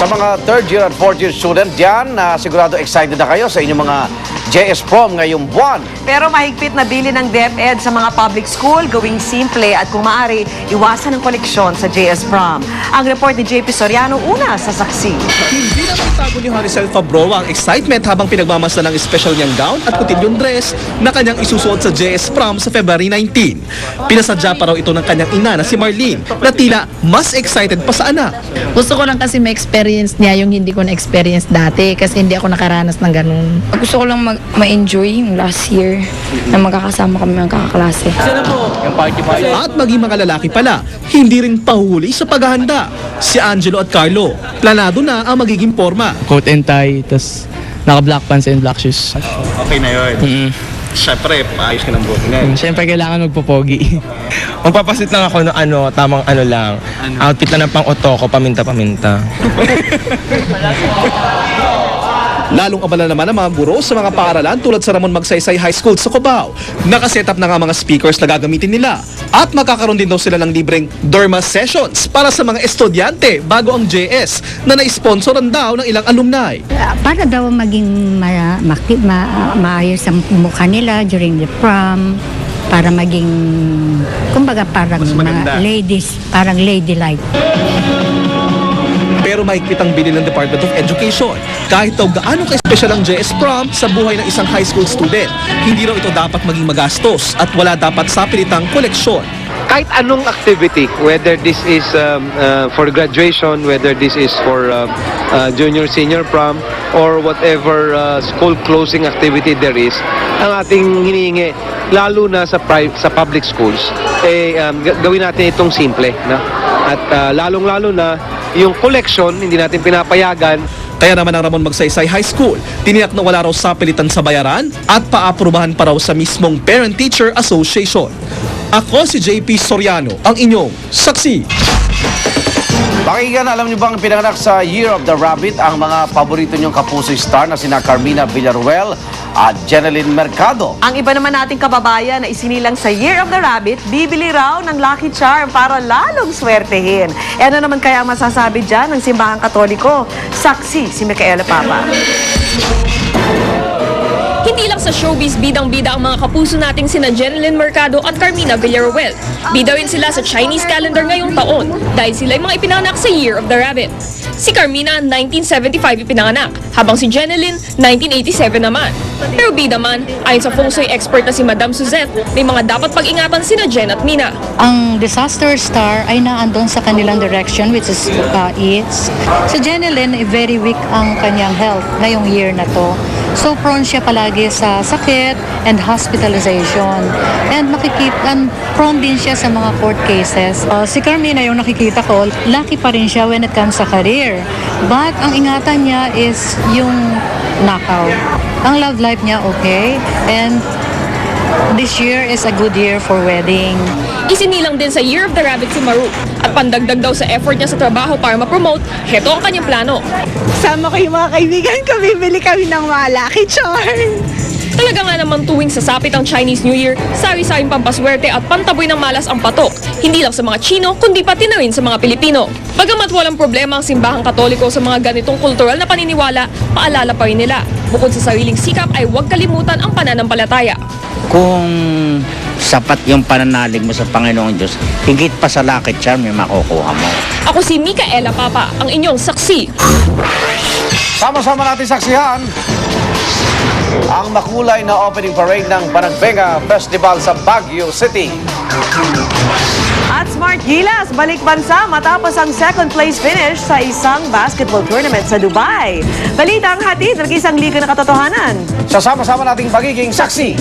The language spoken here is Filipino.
Sa mga third year at fourth year student dyan, sigurado excited na kayo sa inyong mga JS Prom ngayong buwan. Pero mahigpit na bili ng DepEd sa mga public school, gawing simple at kung maaari, iwasan ang koleksyon sa JS Prom. Ang report ni JP Soriano una sa saksi. Hindi na maitago ni Haricel Fabroa ang excitement habang pinagmamasdan ng special niyang gown at kutilyong dress na kanyang isusuot sa JS Prom sa February 19. Pinasadya pa raw ito ng kanyang ina na si Marlene na tila mas excited pa sa anak. Gusto ko lang kasi ma-experience niya yung hindi ko na-experience dati kasi hindi ako nakaranas ng ganun. Gusto ko lang ma-enjoy yung last year na magkakasama kami ng kakaklase. At maging mga lalaki pala, hindi rin pahuli sa paghahanda. Si Angelo at Carlo, planado na ang magiging forma. Coat and tie, tas naka-black pants and black shoes. Okay na yun. Siyempre, maayos ka ng buhok na. Siyempre, kailangan magpopogi. Magpapasit lang ako ng tamang lang. Outfit lang ng pang-oto ko, paminta-paminta. Lalong abala naman ang mga guro sa mga paaralan tulad sa Ramon Magsaysay High School sa Cubao. Nakaset up na nga mga speakers na gagamitin nila. At makakaroon din daw sila ng libreng Dharma sessions para sa mga estudyante bago ang JS na na-sponsoran daw ng ilang alumni. Para daw maging maayos ang mukha nila during the prom, para maging, kumbaga parang mga ladies, parang ladylike. Pero mahigpit ang bilin ng Department of Education. Kahit daw gaano ka-espesyal ang JS Prom sa buhay ng isang high school student, hindi raw ito dapat maging magastos at wala dapat sapilitang koleksyon. Kahit anong activity, whether this is for graduation, whether this is for junior, senior prom, or whatever school closing activity there is, ang ating hinihingi, lalo na sa public schools, gawin natin itong simple. No? At lalong-lalo na, yung collection, hindi natin pinapayagan. Kaya naman ang Ramon Magsaysay High School, tiniyak na wala raw sapilitan sa bayaran at paaprubahan pa raw sa mismong Parent-Teacher Association. Ako si JP Soriano, ang inyong saksi. Pakinggan, alam niyo bang pinanganak sa Year of the Rabbit ang mga paborito niyong kapuso star na sina Carmina Villaruel at Jeneline Mercado? Ang iba naman nating kababayan na isinilang sa Year of the Rabbit, bibili raw ng Lucky Charm para lalong swertehin. E ano naman kaya ang masasabi dyan ng Simbahang Katoliko? Saksi si Micaela Papa. Hindi lang sa showbiz bidang-bida ang mga kapuso nating sina Jeneline Mercado at Carmina Villaruel. Bida rin sila sa Chinese calendar ngayong taon dahil sila ay mga ipinanganak sa Year of the Rabbit. Si Carmina 1975 ipinanganak, habang si Jeneline 1987 naman. Pero bida man, ayon sa feng shui expert na si Madam Suzette, may mga dapat pag-ingatan sina Jen at Mina. Ang disaster star ay naandun sa kanilang direction, which is eats. Si Jeneline, very weak ang kanyang health ngayong year na to. So prone siya palagi sa sakit and hospitalization. And prone din siya sa mga court cases. Si Carmina, yung nakikita ko, lucky pa rin siya when it comes sa career. But ang ingatan niya is yung knockout. Ang love life niya okay. And this year is a good year for wedding. Isinilang din sa Year of the Rabbit si Maru. At pandagdag daw sa effort niya sa trabaho para ma-promote, heto ang kanyang plano. Sama ko yung mga kaibigan ko, bibili kami ng mga Lucky Charm. Talaga nga naman tuwing sasapit ang Chinese New Year, sari-saring pampaswerte at pantaboy ng malas ang patok. Hindi lang sa mga Chino, kundi pati na rin sa mga Pilipino. Bagamat walang problema ang Simbahang Katoliko sa mga ganitong kultural na paniniwala, paalala pa rin nila. Bukod sa sariling sikap ay huwag kalimutan ang pananampalataya. Kung sapat yung pananalig mo sa Panginoong Diyos, higit pa sa Lucky Charm yung makukuha mo. Ako si Micaela Papa, ang inyong saksi. Sama-sama natin saksihan ang makulay na opening parade ng Panagbenga Festival sa Baguio City. At Smart Gilas, balik bansa matapos ang second place finish sa isang basketball tournament sa Dubai. Balita ang hatid ng isang liga na katotohanan. Sa sama-sama nating pagiging saksi.